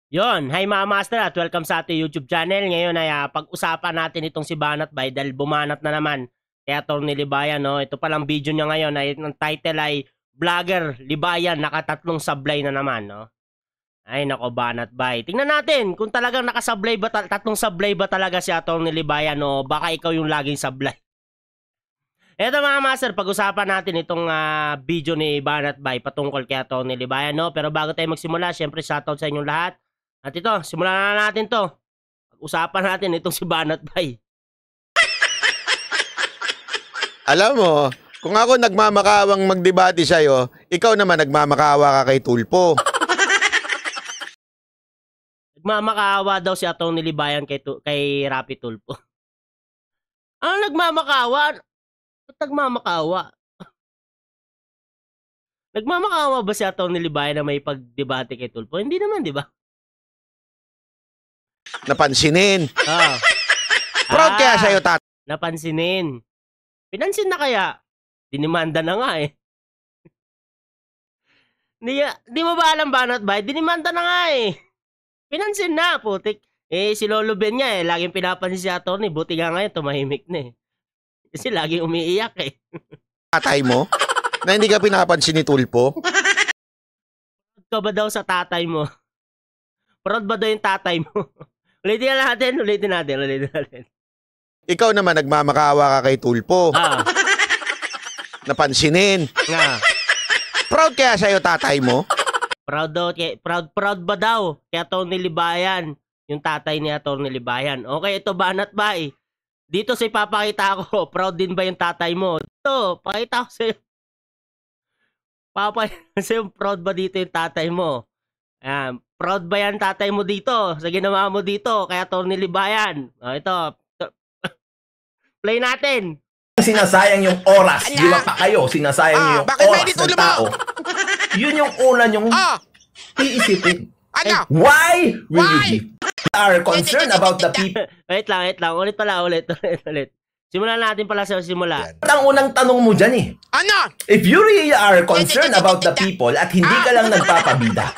Yon, hi mga master at welcome sa ating YouTube channel. Ngayon ay pag-usapan natin itong si Banat Bay dahil bumanat na naman kay Atty. Libayan. No? Ito palang video niya ngayon ay ang title ay Vlogger Libayan nakatatlong sablay na naman. No? Ay nako Banat Bay. Tingnan natin kung talagang nakasablay ba, tatlong sablay ba talaga si Atty. Libayan o baka ikaw yung laging sablay. Eto mga master, pag-usapan natin itong video ni Banat Bay patungkol kay Atty. Libayan. No? Pero bago tayo magsimula, syempre shoutout sa inyong lahat. At ito, simulan na natin to. Pag-usapan natin itong si Banat Bay. Alam mo, kung ako nagmamakawang magdebate sa'yo, ikaw naman nagmamakawa ka kay Tulpo. Nagmamakawa daw si Atty. Libayan kay Rapi Tulpo. Ano nagmamakawa? Ba't nagmamakawa? Nagmamakawa ba si Atty. Libayan na may pagdebate kay Tulpo? Hindi naman, di ba? Napansinin. Ah. Proud kaya sa'yo, tat. Napansinin. Pinansin na kaya? Dinimanda na nga eh. Di mo ba alam Banat Bay? Dinimanda na nga eh. Pinansin na, putik. Si Lolo Ben niya eh. Laging pinapansin si Atty. Buti nga ngayon, tumahimik na eh. Kasi laging umiiyak eh. Tatay mo? Na hindi ka pinapansin ni Tulpo? Proud ka ba daw sa tatay mo? Proud ba daw yung tatay mo? Ulitin natin. Ikaw naman nagmamakawa ka kay Tulpo. Napansinin. Nga. Proud kaya sa'yo, tatay mo? Proud ba daw kay Atty. Libayan? Yung tatay ni Atty. Libayan. Okay, ito Banat Bay. Dito sa ipapakita ko, proud din ba yung tatay mo? Ito, pakita ko sa'yo. Papakita sa'yo, proud ba dito yung tatay mo? Ayan. Proud ba yan tatay mo dito? Sa ginawa mo dito kay Atty. Libayan? Ito. Play natin. Sinasayang yung oras. Di ba pa kayo? Sinasayang niyo yung oras ng tao. Yun yung una yung iisipin. Ano? Why will you are concerned about the people? Wait lang. Ulit. Simulan natin pala sa simula. At ang unang tanong mo dyan eh. Ano? If you really are concerned about the people at hindi ka lang nagpapabida.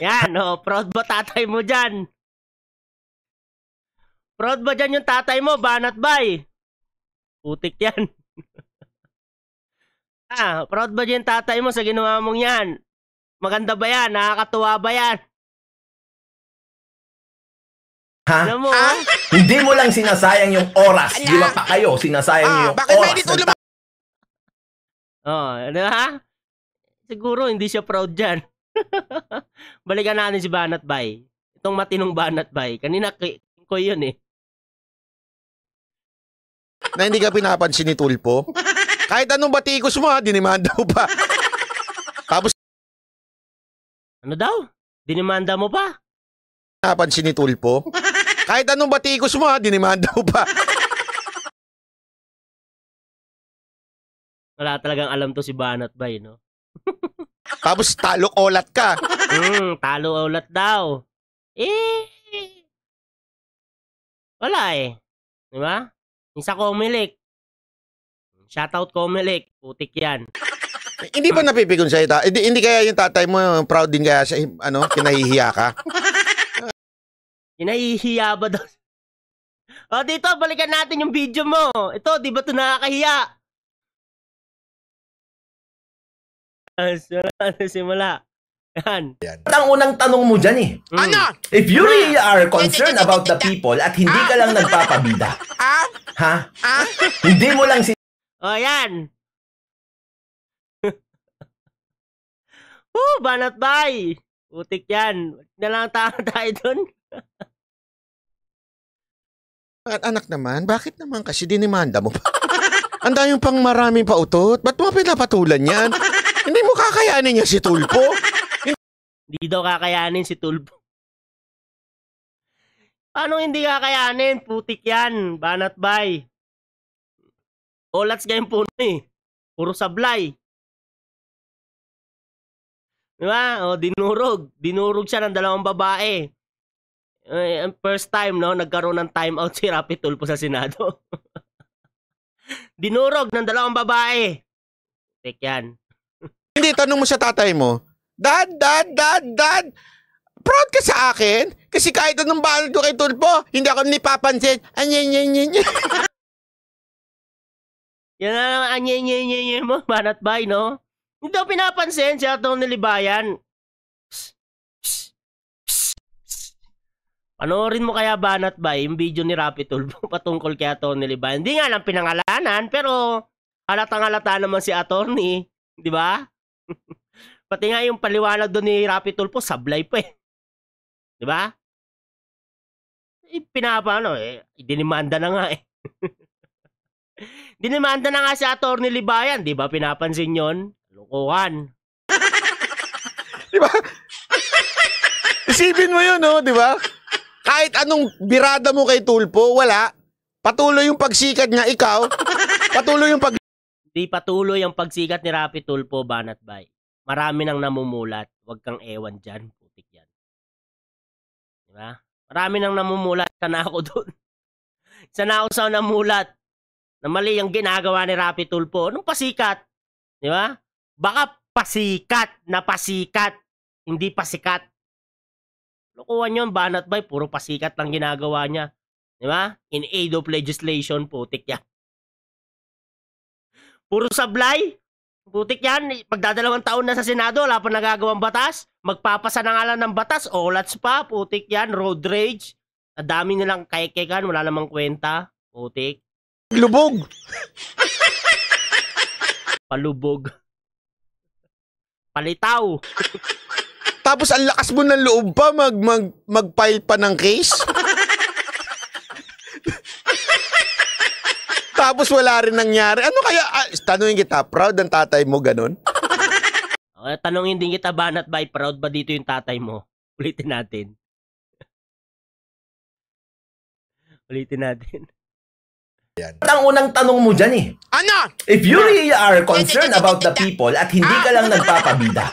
Yan, proud ba tatay mo dyan? Proud ba dyan yung tatay mo, Banat Bay? Putik yan. Proud ba dyan tatay mo sa ginawa mong yan? Maganda ba yan? Nakakatuwa ba yan? Ha? Alam mo, Hindi mo lang sinasayang yung oras. Di ba pa kayo? Sinasayang niyo yung oras ng tao. ano ha? Siguro hindi siya proud dyan. Balikan natin si Banat Bay. Itong matinong Banat Bay. Kanina ko yun eh. Na hindi ka pinapansin ni Tulpo? Kahit anong batikos mo dinimanda mo pa. Tapos, Ano daw? Dinimanda mo pa? pinapansin ni Tulpo? Kahit anong batikos mo dinimanda mo pa. Wala talagang alam to si Banat Bay, no? Tapos talok olat ka. Talo ulat daw. Wala eh. Di ba? Yung sa Comelec. Shoutout Comelec. Putik yan. Hindi ba napipikon sa'yo? Hindi kaya yung tatay mo proud din kaya sa kinahihiya ka? Kinahihiya ba daw? Dito, balikan natin yung video mo. Ito, di ba ito nakakahiya? Simula. Yan. At ang unang tanong mo dyan eh. Ano? If you really are concerned about the people at hindi ka lang nagpapabida. Ha? Hindi mo lang Yan. Banat Bay. Putik yan. Na lang tayo dun. At anak naman, bakit naman kasi dinimanda mo pa? Ang dami pang maraming pautot. Ba't mo pinapatulan yan? Hindi mo kakayanin niya si Tulpo. Hindi daw kakayanin si Tulpo. Paano hindi kakayanin? Putik yan. Banat Bay. Olats kayong puno eh. Puro sablay. Diba? Dinurog. Dinurog siya ng dalawang babae. First time, no? Nagkaroon ng timeout si Rapi Tulpo sa Senado. Dinurog ng dalawang babae. Tek yan. Hindi, tanong mo sa tatay mo, Dad, Proud ka sa akin? Kasi kahit anong banat ko kay Tulpo, hindi ako nipapansin. Anyan. Yan na lang anye mo, Banat Bay, no? Hindi ako pinapansin si Atty. Libayan. Panoorin mo kaya, Banat Bay, yung video ni Rapi Tulfo patungkol kay Atty. Libayan. Hindi nga lang pinangalanan, pero halatang-halata naman si attorney. Di ba? Pati nga yung paliwanag doon ni Rapi Tulfo, sablay pa eh. Di ba? Dinimanda na nga eh. Dinimanda na nga si Atty. Libayan, di ba? Pinapansin yon, lukuhan. Di ba? Isipin mo yun, no? Di ba? Kahit anong birada mo kay Tulfo, wala. Patuloy yung pagsikat nga ikaw. Patuloy yung Di patuloy ang pagsikat ni Rapi Tulfo, Banat Bay. Marami nang namumulat. Huwag kang ewan dyan. Putik yan. Di ba? Marami nang namumulat. Sana ako doon. Sana ako sa namulat na mali yung ginagawa ni Rapi Tulfo. Anong pasikat? Di ba? Baka pasikat na pasikat. Hindi pasikat. Lukuhan yun, Banat Bay. Puro pasikat lang ginagawa niya. Di ba? In aid of legislation, putik yan. Puro sablay. Putik yan. Pagdadalawang taon na sa Senado, wala pa nagagawang batas. Magpapasa na nga lang ng batas. Olats pa. Putik yan. Road rage. Nadami nilang kaikekan. Wala namang kwenta. Putik. lubog. Palubog. Palitaw. Tapos ang lakas mo ng loob pa mag-file pa ng case. Tapos wala rin nangyari. Ano kaya? Tanungin kita, proud ang tatay mo, ganun? Okay, tanungin din kita, Banat Bay, proud ba dito yung tatay mo? Ulitin natin. Ulitin natin. Ang unang tanong mo dyan eh. Ano? If you really are concerned about the people at hindi ka lang nagpapabida.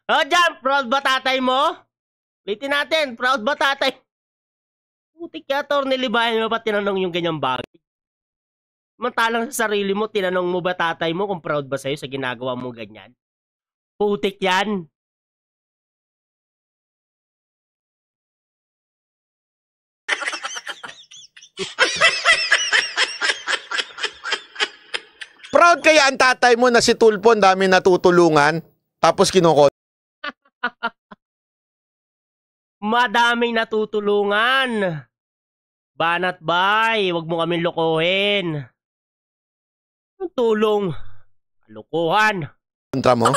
O dyan, proud ba tatay mo? Ulitin natin, proud ba tatay? Putik ka, Atty. Libayan mo pa tinanong yung ganyang bagay? Mantalang sa sarili mo, tinanong mo ba tatay mo kung proud ba sa'yo sa ginagawa mo ganyan? Putik yan. Proud kaya ang tatay mo na si Tulfo ang dami natutulungan, tapos kinukot. Madaming natutulungan. Banat Bay, wag mo kaming lokohin. Ang tulong. Lokohan. Kontra mo?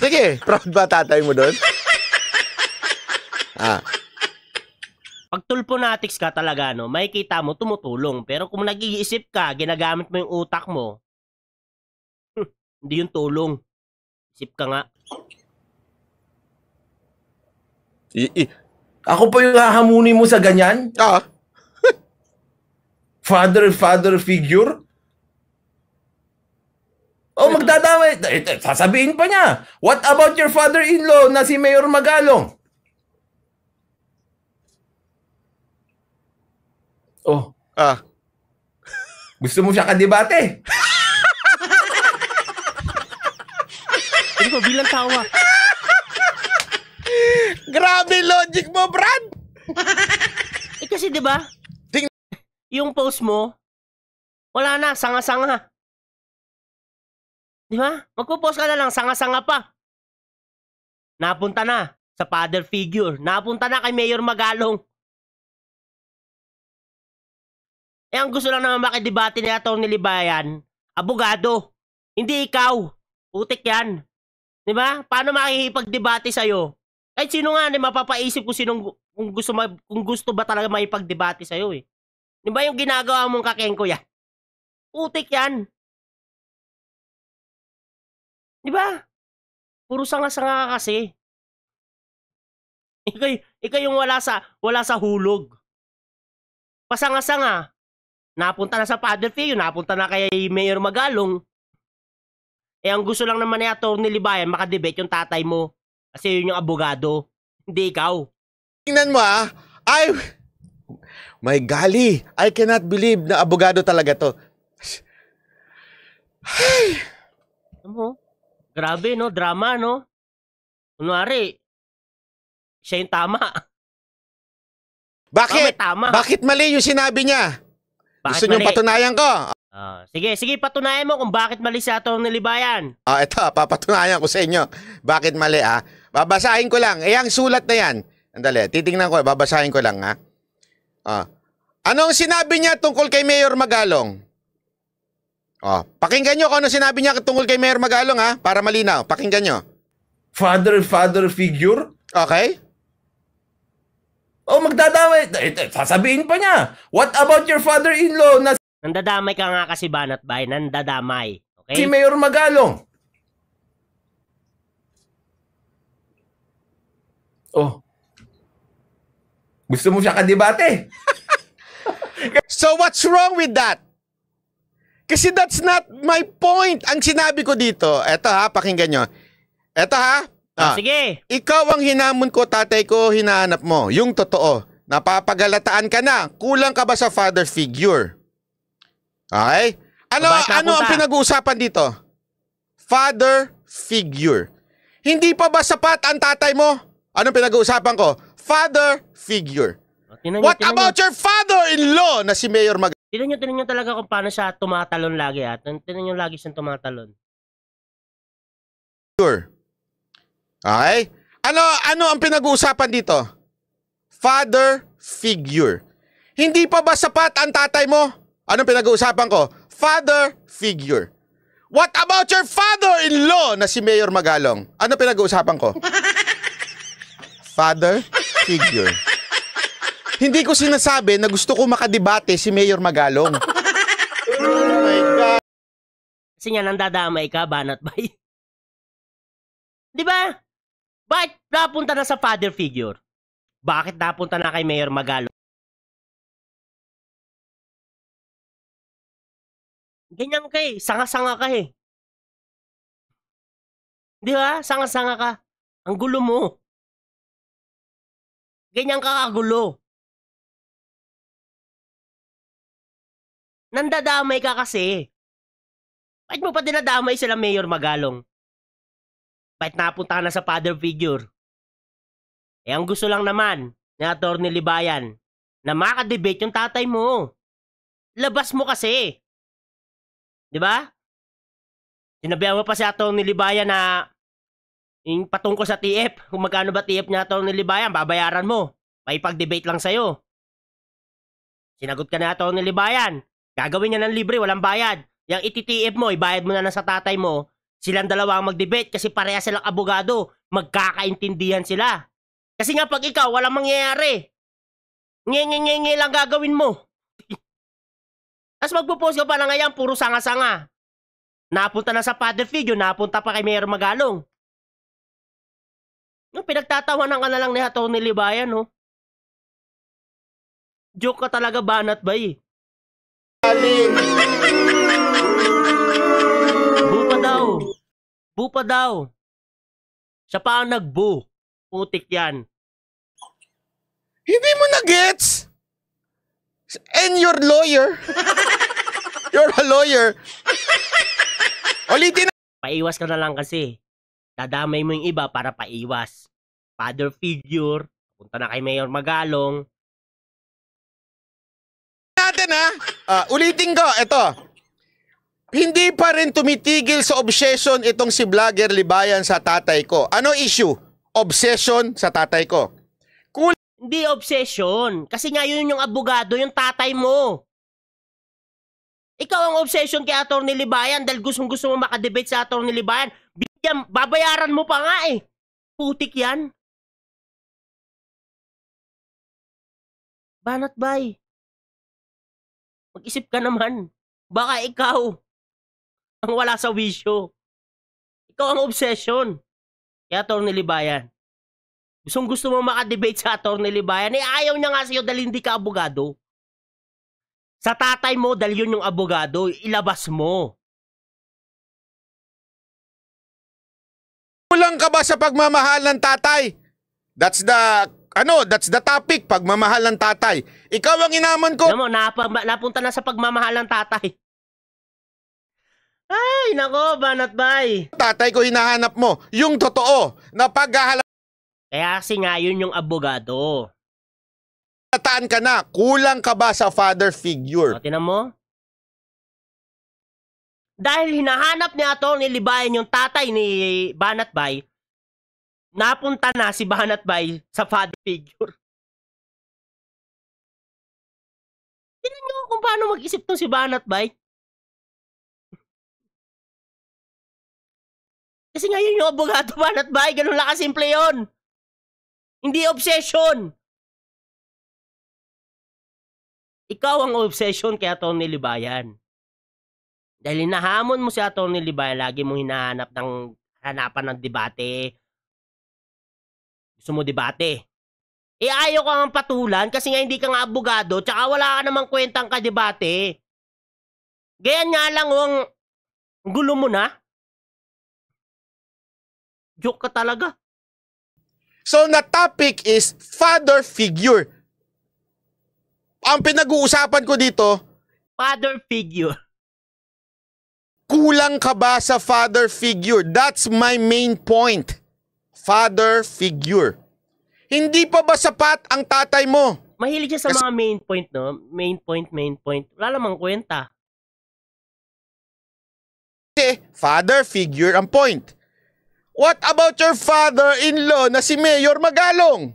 Sige, proud ba tatay mo doon? Pag tulponatics ka talaga, no, makikita mo tumutulong. Pero kung nag-iisip ka, ginagamit mo yung utak mo, hindi yung tulong. Isip ka nga. Ako pa yung hahamunin mo sa ganyan? Father figure? Oh, magdadamay. Sasabihin pa niya, what about your father-in-law na si Mayor Magalong? Oh. Gusto mo siya kadebate? Hindi ko bilang tawa. Grabe logic mo, Brad! Kasi diba, yung post mo, wala na, sanga-sanga. Diba? Magpo-post ka na lang, sanga-sanga pa. Napunta na sa father figure. Napunta na kay Mayor Magalong. Ang gusto lang naman makidebate ni Atty. Libayan, abogado. Hindi ikaw. Putik yan. Diba? Paano makikipagdebate sa'yo? Kahit sino nga, mapapaisip kung gusto ba talaga makipagdebate sa'yo eh. Diba yung ginagawa mong kakengko yan? Putik yan. Diba? Puro sanga-sanga ka kasi. Ikaw yung wala sa hulog. Pasanga-sanga. Napunta na sa father figure, napunta na kay Mayor Magalong. Ang gusto lang naman ni Atty. Libayan, makadebate yung tatay mo. Kasi yun yung abogado. Hindi ikaw. Tingnan mo my golly, I cannot believe na abogado talaga to. Grabe no, drama no. Kunwari, siya yung tama. Bakit? Tama. Bakit mali yung sinabi niya? Gusto niyong patunayan ko? Sige, patunayan mo kung bakit mali si Atty. Libayan. Ito, papatunayan ko sa inyo. Bakit mali, Babasahin ko lang. Ang sulat na yan. Andali, titingnan ko, babasahin ko lang, Anong sinabi niya tungkol kay Mayor Magalong? Pakinggan nyo kung ano sinabi niya tungkol kay Mayor Magalong, para malinaw. Pakinggan nyo. Father figure? Okay. Magdadamay. Sasabihin pa niya. What about your father-in-law na Nandadamay ka nga kasi, Banat Bay. Nandadamay. Okay? si Mayor Magalong? Gusto mo siya kadebate? So what's wrong with that? Kasi that's not my point. Ang sinabi ko dito, eto pakinggan nyo. Eto Sige. Ikaw ang hinamon ko, tatay ko, hinahanap mo. Yung totoo. Napapagalataan ka na. Kulang ka ba sa father figure? Okay? Ano ang pinag-uusapan dito? Father figure. Hindi pa ba sapat ang tatay mo? Anong pinag-uusapan ko? Father figure. What about your father-in-law na si Mayor Magalong? Tinan nyo talaga kung paano siya tumatalon lagi. Tinan nyo lagi siyang tumatalon. Okay? Ano ang pinag-uusapan dito? Father figure. Hindi pa ba sapat ang tatay mo? Anong pinag-uusapan ko? Father figure. What about your father-in-law na si Mayor Magalong? Ano pinag-uusapan ko? Father figure. Hindi ko sinasabi na gusto ko makadebate si Mayor Magalong. Oh my God. Kasi nga nandadamay ka, Banat Bay. Di ba? Bakit napunta na sa father figure? Bakit napunta na kay Mayor Magalong? Ganyan ka sanga-sanga ka Di ba? Sanga-sanga ka. Ang gulo mo. Ganyan ka kagulo. Nandadamay ka kasi. Bakit mo pa dinadamay sila Mayor Magalong? Bakit napunta na sa father figure? Ang gusto lang naman ni Atty. Libayan na makadebate yung tatay mo. Labas mo kasi. Di ba? Sinabihan mo pa si Atty. Libayan na yung patungkol sa TF. Kung magkano ba TF ni Atty. Libayan, babayaran mo. May pag-debate lang sa'yo. Sinagot ka ni Atty. Libayan. Gagawin niya ng libre, walang bayad. Yung iti-TF mo, ibayad mo na sa tatay mo. Silang dalawa ang mag-debate kasi pareha silang abogado. Magkakaintindihan sila. Kasi nga pag ikaw, walang mangyayari. Nge lang gagawin mo. Tapos magpo-post ka pa na ngayon, puro sanga-sanga. Napunta na sa father figure, napunta pa kay Mayor Magalong. Pinagtatawanan ka na lang ni Atty. Libayan, Joke ka talaga, Banat Bay. Bu pa daw. Siya pa ang nag-bu. Putik yan. Hindi mo na-gets? And you're lawyer. You're a lawyer. Ulitin na. Paiwas ka na lang kasi. Dadamay mo yung iba para paiwas. Father figure. Punta na kay Mayor Magalong. Natin ulitin ko. Ito. Hindi pa rin tumitigil sa obsession itong si Vlogger Libayan sa tatay ko. Ano issue? Obsession sa tatay ko. Hindi obsession. Kasi nga yun yung abogado, yung tatay mo. Ikaw ang obsession kay Atty. Libayan dahil gustong-gusto mo makadebate sa Atty. Libayan. Babayaran mo pa nga Putik yan. Banat Bay. Mag-isip ka naman. Baka ikaw ang wala sa wisyo. Ikaw ang obsession kay Atty. Libayan. Gusto mo makadebate sa Atty. Libayan. Ayaw niya nga sa'yo dahil hindi ka abogado. Sa tatay mo dahil yun yung abogado. Ilabas mo. Kulang ka ba sa pagmamahal ng tatay? That's the topic, pagmamahal ng tatay. Ikaw ang inaman ko. Alam mo, napunta na sa pagmamahal ng tatay. Ay, nako, Banat Bay. Tatay ko hinahanap mo, yung totoo na paghahalata. Kaya kasi nga, yun yung abogado. Halataan ka na, kulang ka ba sa father figure? O, tinan mo? Dahil hinahanap ni Atty. Libayan yung tatay ni Banat Bay, napunta na si Banat Bay sa father figure. Tingnan nyo kung paano mag-isip tong si Banat Bay. Kasi ngayon yung abogado, Banat Bay, ganun lang kasimple yun. Hindi obsession. Ikaw ang obsession kay Atty. Libayan. Dahil hinahamon mo si Atty. Libayan, lagi mo hinahanap ng hanapan ng debate. Gusto mo debate. Ayaw ka nga patulan kasi nga hindi ka nga abogado tsaka wala ka namang kwentang kadebate. Ganyan nga lang ang gulo mo na. Joke ka talaga. So, na topic is father figure. Ang pinag-uusapan ko dito, father figure. Kulang ka ba sa father figure? That's my main point. Father figure. Hindi pa ba sapat ang tatay mo? Mahilig siya sa mga main point, no? Main point. Wala namang kwenta. Kasi, father figure ang point. What about your father-in-law na si Mayor Magalong?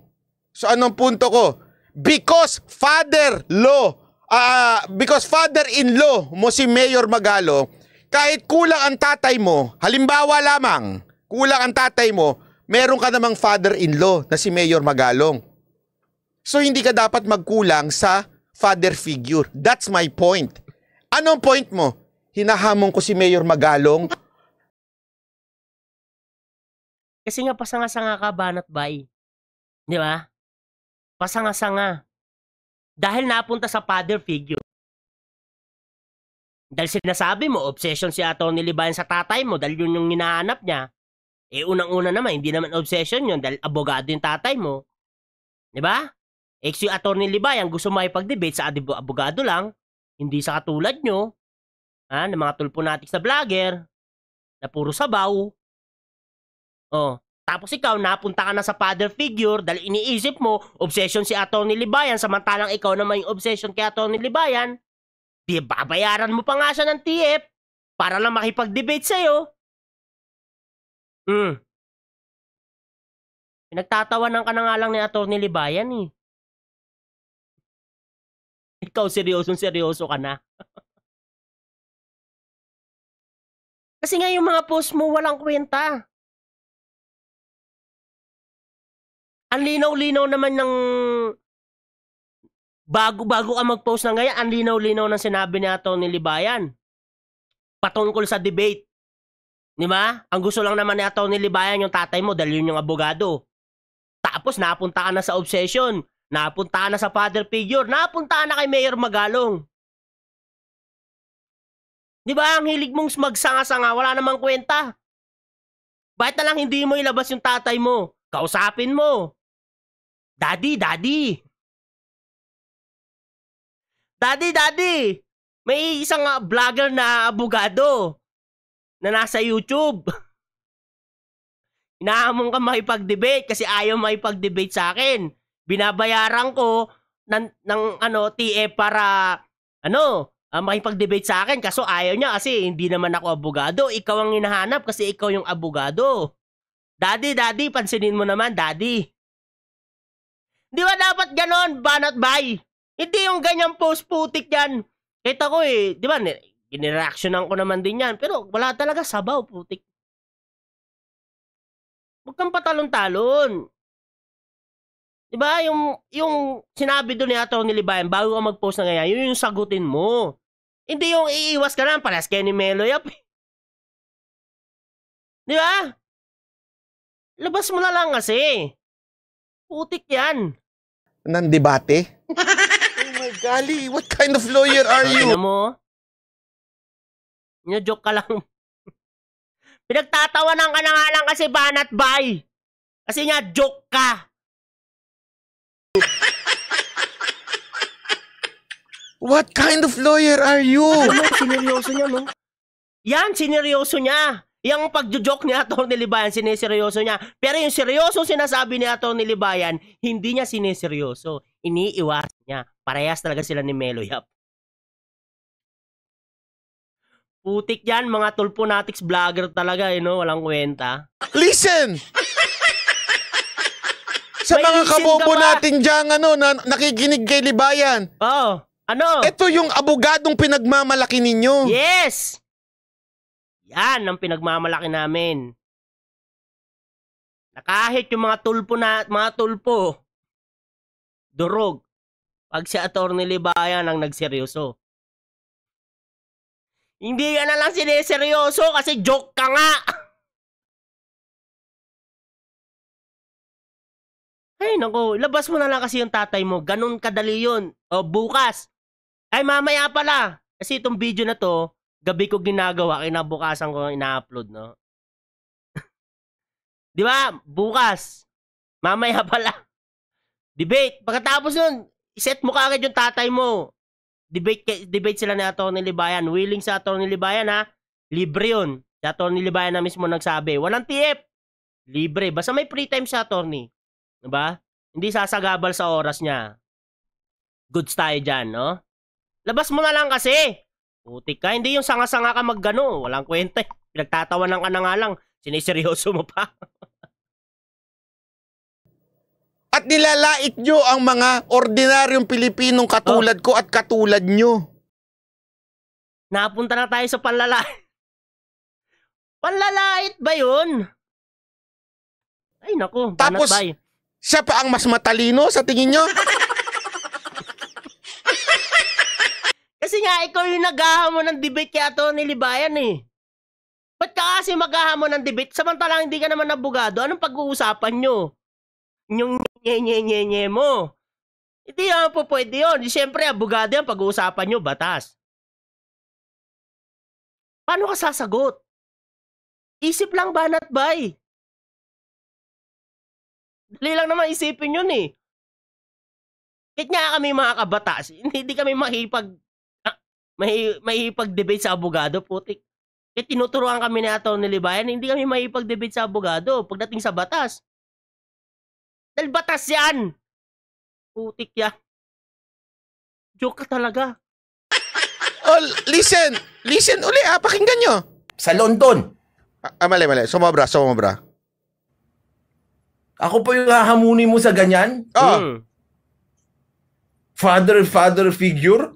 So anong punto ko? Because father-in-law mo si Mayor Magalong, kahit kulang ang tatay mo, halimbawa lamang, kulang ang tatay mo, meron ka namang father-in-law na si Mayor Magalong. So hindi ka dapat magkulang sa father figure. That's my point. Anong point mo? Hinahamon ko si Mayor Magalong. Kasi nga pasanga-sanga ka, Banat Bay. Di ba? Pasanga-sanga. Dahil napunta sa father figure. Dahil sinasabi mo, obsession si Atty. Libayan sa tatay mo dahil yun yung hinahanap niya. Unang-una naman, hindi naman obsession yun dahil abogado yung tatay mo. Di ba? Si Atty. Libayan gusto makipag-debate sa abogado lang, hindi sa katulad nyo, ng mga tulponatics na vlogger, na puro sabaw. Tapos ikaw, napunta ka na sa father figure dahil iniisip mo, obsession si Atty. Libayan, samantalang ikaw naman yung obsession kay Atty. Libayan, di babayaran mo pa nga siya ng TF para lang makipag-debate sa'yo. Pinagtatawanan ka na nga lang ni Atty. Libayan eh. Ikaw seryoso ka na. Kasi nga yung mga post mo walang kwenta. Ang linaw-linaw naman ng bago ka mag-post na ngayon, ang linaw-linaw ng sinabi ni Atty. Libayan patungkol sa debate. Di ba? Ang gusto lang naman ni Atty. Libayan yung tatay mo dahil yun yung abogado. Tapos napunta ka na sa obsession, napunta ka na sa father figure, napunta ka na kay Mayor Magalong. Di ba? Ang hilig mong magsanga-sanga, wala namang kwenta. Bakit na lang hindi mo ilabas yung tatay mo? Kausapin mo. Daddy. May isang vlogger na abogado na nasa YouTube. Inahamon ka makipag-debate kasi ayaw makipag-debate sa akin. Binabayaran ko ng TF para makipag-debate sa akin kaso ayaw niya kasi hindi naman ako abogado. Ikaw ang hinahanap kasi ikaw yung abogado. Daddy, pansinin mo naman, daddy. Di ba dapat ganon, Banat Bay? Hindi yung ganyang post putik yan. Kita ko di ba, ginireactionan ko naman din yan. Pero wala talaga sabaw, putik. Huwag kang patalon-talon. Di ba, yung sinabi doon ni Atty. Libayan, bago ka mag-post na ganyan, yun yung sagutin mo. Hindi yung iiwas ka lang, pares kayo ni Meloyap. Di ba? Labas mo na lang kasi. Putik yan. Nang debate? Oh my golly, what kind of lawyer are you? Tignan mo. Joke ka lang. Pinagtatawanan ka na nga lang kasi Banat Bay. Kasi nga joke ka. What kind of lawyer are you? Seryoso niya, no? Yan, sineryoso niya. Yung pagjo-joke ni Atty. Libayan, sineseryoso niya. Pero yung seryoso sinasabi ni Atty. Libayan, hindi niya sineseryoso. Iniiwas niya. Parehas talaga sila ni Melo Yap. Putik yan, mga tulponatics vlogger talaga, no? Walang kwenta. Listen! Sa mga kabobo natin dyan, na nakikinig kay Libayan. Oh, ano? Ito yung abogadong pinagmamalaki ninyo. Yes! Yan ang pinagmamalaki namin. Na kahit yung mga tulpo, durog, pag si Atty. Libayan ang nagseryoso. Hindi ka na lang sineseryoso kasi joke ka nga. Ay nako, labas mo na lang kasi yung tatay mo. Ganun kadali yun. O bukas. Ay mamaya pala. Kasi itong video na to, gabi ko ginagawa, kinabukasan ko ina-upload, no? Di ba? Bukas. Mamaya pala. Debate. Pagkatapos nun, iset mo kaagad yung tatay mo. Debate sila ni Atty. Libayan. Willing sa Atty. Libayan, ha? Libre yun. Si Atty. Libayan na mismo nagsabi. Walang TF. Libre. Basta may free time sa attorney. Diba? Hindi sasagabal sa oras niya. Goods tayo dyan, no? Labas mo na lang kasi. Putik ka. Hindi yung sanga-sanga ka maggano. Walang kwenta. Pinagtatawanan ka na nga lang. Siniseryoso mo pa. At nilalait nyo ang mga ordinaryong Pilipinong katulad ko at katulad nyo. Napunta na tayo sa panlalait. Panlalait ba yun? Ay naku, tapos, siya pa ang mas matalino sa tingin nyo? Kasi nga, ikaw yung naghahamon ng debate kay Atty. Libayan eh. Ba't ka kasi maghahamon ng debate? Samantalang hindi ka naman abogado. Anong pag-uusapan nyo? Yung nye mo. Hindi naman po pwede yun. Siyempre, abogado yan. Pag-uusapan nyo, batas. Paano ka sasagot? Isip lang banat bay. Dali lang naman isipin yun eh. Kahit nga kami mga kabatas, hindi kami mahipag-debate sa abogado, putik. Kahit tinuturuan kami ni Atty. Libayan, hindi kami mahipag-debate sa abogado pagdating sa batas. Dahil batas yan. Putik yan. Joke ka talaga. Oh, listen uli, pakinggan nyo. Sa London. Mali. Sumobra. Ako po yung hahamunin mo sa ganyan? Oh. Father figure?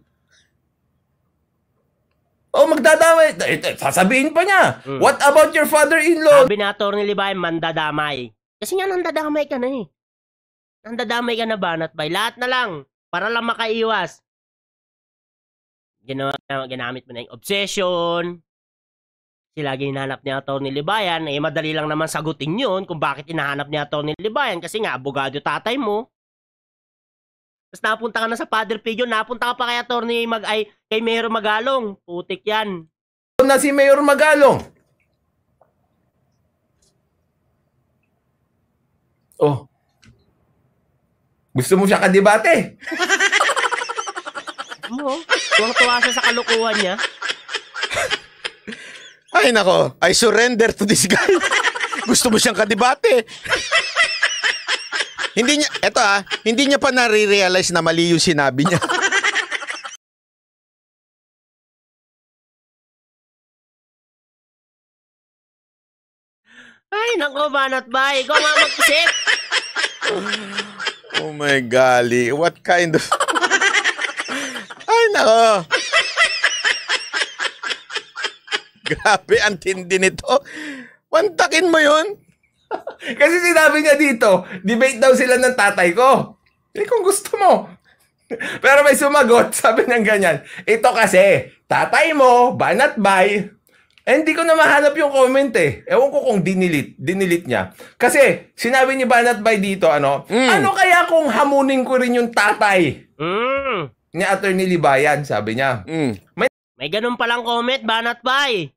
Oh, magdadamay. Sasabihin pa niya. What about your father-in-law? Sabi na Atty. Libayan, mandadamay. Kasi nga nandadamay ka na eh. Nandadamay ka na banat bay. Lahat na lang. Para lang makaiwas. Ginamit mo na yung obsession. Lagi hinahanap ni Atty. Libayan. Eh, madali lang naman sagutin yun kung bakit hinahanap ni Atty. Libayan. Kasi nga, abogado tatay mo. Tapos napunta ka na sa father figure. Napunta ka pa kay kay Mayor Magalong. Putik yan. Na si Mayor Magalong. Oh. Gusto mo siya kadebate? Tuwang-tuwa siya sa kalukuhan niya. Ay nako, I surrender to this guy. Gusto mo siyang kadebate. Hindi niya pa nare-realize na mali yung sinabi niya. Ay, nako, banat ba? Ikaw nga mag-isip. Oh my golly, what kind of... Ay nako. Grabe, ang tindi nito. Wantakin mo yun? Kasi sinabi niya dito, debate daw sila ng tatay ko. Eh kung gusto mo. Pero may sumagot, sabi niya ganyan. Ito kasi, tatay mo, banat bay. Eh, hindi ko na mahanap yung comment eh. Ewan ko kung dinilit niya. Kasi, sinabi ni Banat Bay dito, ano kaya kung hamunin ko rin yung tatay ni Atty. Libayan, sabi niya. May ganun palang comment, Banat Bay.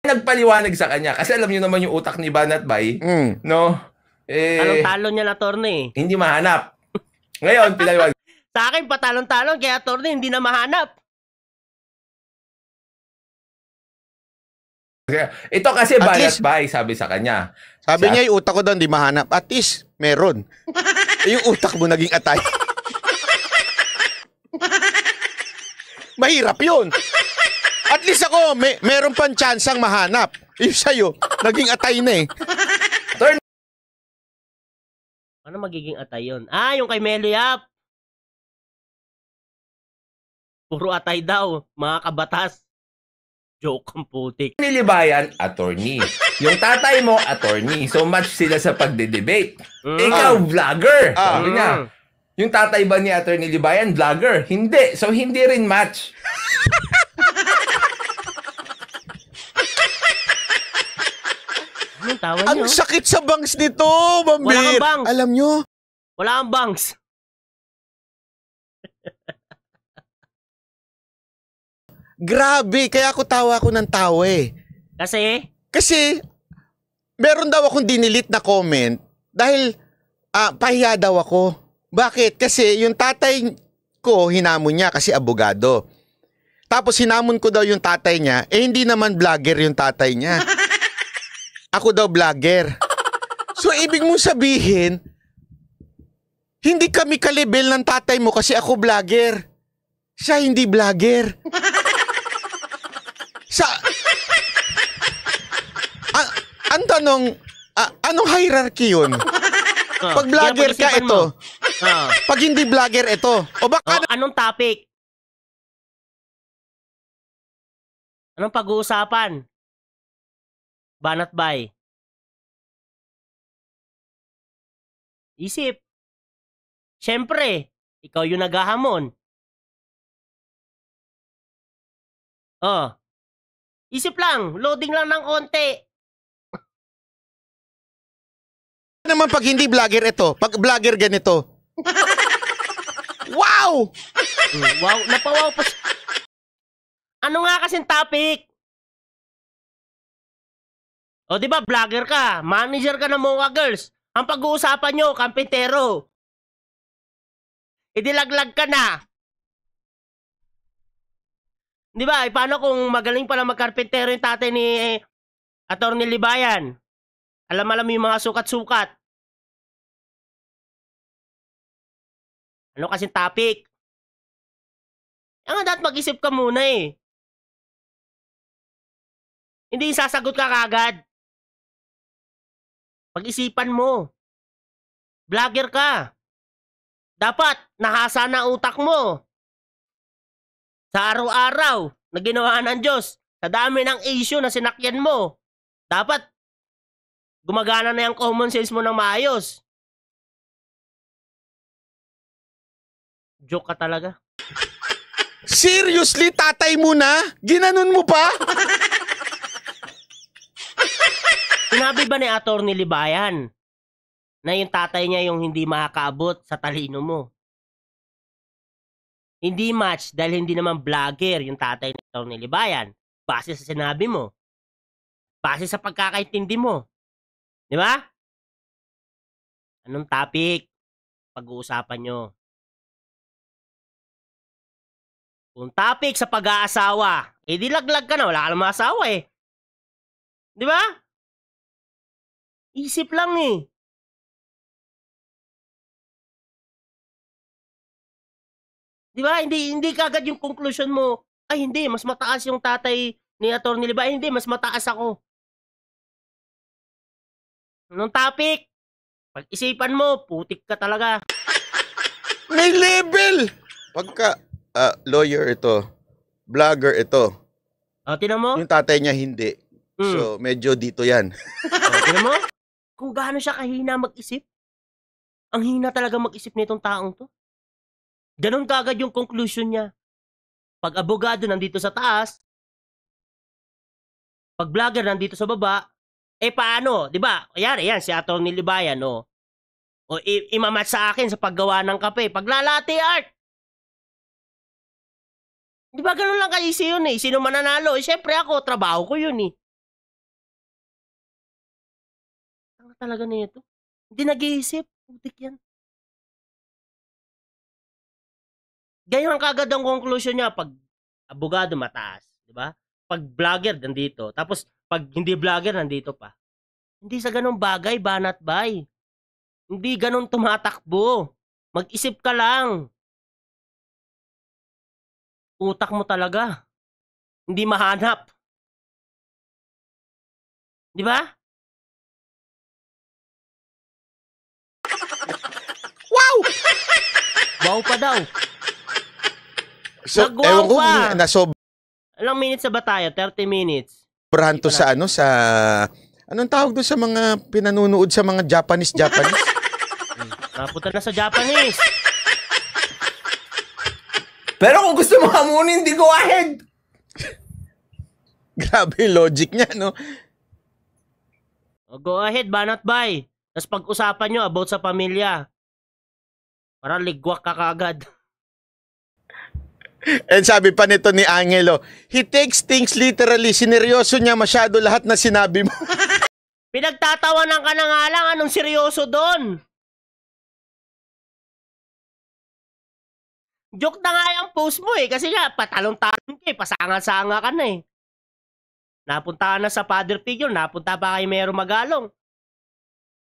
Nagpaliwanag sa kanya. Kasi alam niyo naman yung utak ni Banat Bay. No? Anong talon niya na attorney? Hindi mahanap. Ngayon, pinaliwanag. Sa akin, patalon-talon, kaya attorney hindi na mahanap. Ito kasi At banat least- bay, sabi sa kanya. Sabi Siya- niya, yung utak ko daw hindi mahanap. At least, meron. Yung utak mo naging atay. Mahirap yun. At least ako, meron pang tsansang mahanap. Yung sa'yo, naging atay na eh. Ano magiging atay yun? Ah, yung kay Melo Yap. Puro atay daw, mga kabatas. Joke ang putik. Attorney Libayan, attorney. Yung tatay mo, attorney. So match sila sa pagde-debate. Ikaw, vlogger. Sabi niya. Yung tatay ba ni Attorney Libayan, vlogger? Hindi. So hindi rin match. Anong tawa Ang niyo? sakit sa bangs nito, Mambir. Wala kang bangs. Alam nyo? Wala kang bangs. Grabe, kaya ako tawa ko ng tawa eh. Kasi, meron daw akong dinilit na comment dahil pahiya daw ako. Bakit? Kasi yung tatay ko, hinamon niya kasi abogado. Tapos hinamon ko daw yung tatay niya, hindi naman vlogger yung tatay niya. Ako daw vlogger. So, ibig mong sabihin, hindi kami kalibel ng tatay mo kasi ako vlogger. Siya hindi vlogger. Ang tanong, anong hierarchy yun? Pag vlogger ka, ito. Pag hindi vlogger, ito. O baka Anong topic? Anong pag-uusapan? Banat bay. Isip. Siyempre, ikaw yung naghahamon. Isip lang, loading lang ng konti. naman pag hindi vlogger ito, pag vlogger ganito. Wow! Wow, napawaw pa. Ano nga kasing topic? O di ba vlogger ka, manager ka ng mga girls. Ang pag-uusapan nyo, kampintero. Idilaglag ka na. Di ba? Paano kung magaling pala magkarpintero yung tatay ni Attorney Libayan? Alam yung mga sukat-sukat. Ano kasing topic? Ang dapat mag-isip ka muna eh. Hindi sasagot ka kagad. Pag-isipan mo. Vlogger ka. Dapat nahasa na utak mo. Sa araw-araw na ginawa ng Diyos, sa dami ng issue na sinakyan mo, dapat gumagana na yung common sense mo ng maayos. Joke ka talaga. Seriously, tatay mo na? Ginanon mo pa? Sinabi ba ni Attorney Libayan na yung tatay niya yung hindi makakaabot sa talino mo? Hindi match dahil hindi naman vlogger yung tatay ni Attorney Libayan. Base sa sinabi mo. Base sa pagkakaintindi mo. Di ba? Anong topic? Pag-uusapan nyo. Kung topic sa pag-aasawa, di laglag ka na. Wala ka namang asawa eh. Di ba? Isip lang eh. Di ba? Hindi kagad yung conclusion mo, ay hindi, mas mataas yung tatay ni Attorney Libayan. Hindi, mas mataas ako. Anong topic? Pag-isipan mo, putik ka talaga. May level! Pagka lawyer ito, vlogger ito, O, tinan mo? yung tatay niya hindi. So, medyo dito yan. O, tinan mo? Kung gaano siya kahina mag-isip. Ang hina talaga mag-isip nitong taong to. Ganon kagad yung conclusion niya. Pag abogado nandito sa taas, pag vlogger nandito sa baba, paano? Di ba? Yan, si Attorney Libayan, o imamatch sa akin sa paggawa ng kape. Paglalate art. Di ba ganun lang ka-easy yun eh. Sino mananalo? Syempre ako, trabaho ko yun eh. Ang talaga nito. Hindi nag-iisip. Putik yan. Ganyan kagad ang conclusion niya pag abogado mataas, di ba? Pag vlogger nandito, tapos Pag hindi vlogger, nandito pa. Hindi sa ganung bagay, Banat Bay. Hindi ganun tumatakbo. Mag-isip ka lang. Utak mo talaga. Hindi mahanap. Di ba? Wow! Wow pa daw. So, Nag-wow ewan ko pa. kung nasobrahan Ilang minutes na ba tayo? 30 minutes. to sa ano, sa... Anong tawag doon sa mga pinanunood sa mga Japanese? Napunta na sa Japanese. Pero kung gusto mo hamunin, di go ahead. Grabe yung logic niya, no? O, go ahead, Banat Bay. Tapos pag-usapan nyo about sa pamilya. Para ligwak ka kagad. And sabi pa nito ni Angelo, he takes things literally. Sineryoso niya masyado lahat na sinabi mo. Pinagtatawanan ka na nga lang. Anong seryoso doon? Joke na nga yung post mo eh. Kasi nga, patalong-talong ka eh. Pasanga-sanga ka na eh. Napunta ka na sa father figure. Napunta pa kay Mero Magalong.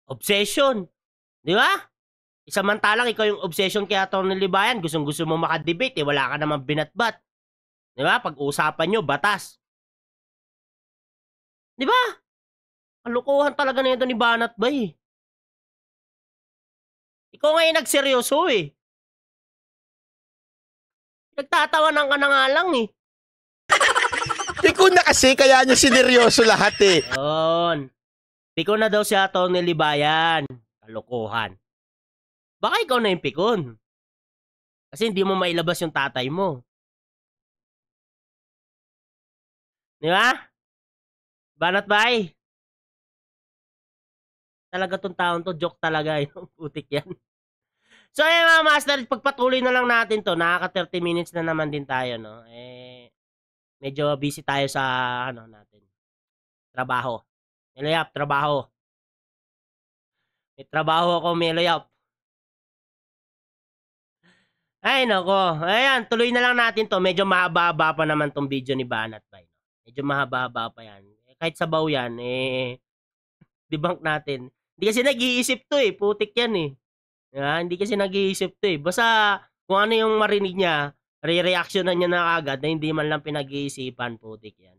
Obsession. Di ba? Isamantalang ikaw yung obsession kay Atty. Libayan. Gustong-gusto mo makadebate eh. Wala ka naman binatbat. Di ba? Pag-usapan nyo, batas. Di ba? Kalukuhan talaga na ito ni Banat Bay. Ikaw ngayon nagseryoso eh. Nagtatawanan ka na nga lang eh. Piko na kasi, kaya niya sineryoso lahat eh. Yun. Pikon na daw si Atty. Libayan. Kalukuhan. Baka ikaw na yung pikon. Kasi hindi mo mailabas yung tatay mo. Di ba? Banat Bay? Talaga tong taon to, joke talaga yung putik yan. So ayun mga master, pagpatuloy na lang natin to. Nakaka 30 minutes na naman din tayo, no? Medyo busy tayo sa ano natin. Trabaho. Meloyap, trabaho. May trabaho ako, Meloyap. Ay, nako. Ayan, tuloy na lang natin to. Medyo mahaba-haba pa naman tong video ni Banat Bay. Medyo mahaba-haba pa yan. Kahit sabaw yan, debunk natin. Hindi kasi nag-iisip to eh. Putik yan eh. Hindi kasi nag-iisip to eh. Basta kung ano yung marinig niya, re-reactionan niya na agad na hindi man lang pinag-iisipan. Putik yan.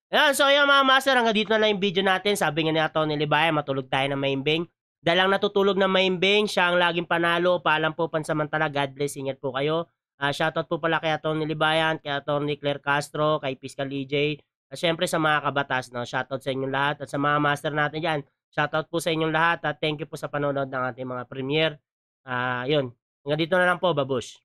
Ayan, so yung mga master, hanggang dito na lang yung video natin. Sabi nga ni Atty. Libayan, matulog tayo ng maimbing. Dalang natutulog ng maimbing, siya ang laging panalo. Paalam po pansamantala. God bless. Ingat po kayo. Shoutout po pala kay Atty. Libayan, kay Atty. Claire Castro, kay Fiscal EJ. At syempre sa mga kabatas, no? Shoutout sa inyong lahat. At sa mga master natin dyan, shoutout po sa inyong lahat. At thank you po sa panonood ng ating mga premiere. Yun. Hanggang dito na lang po, babush.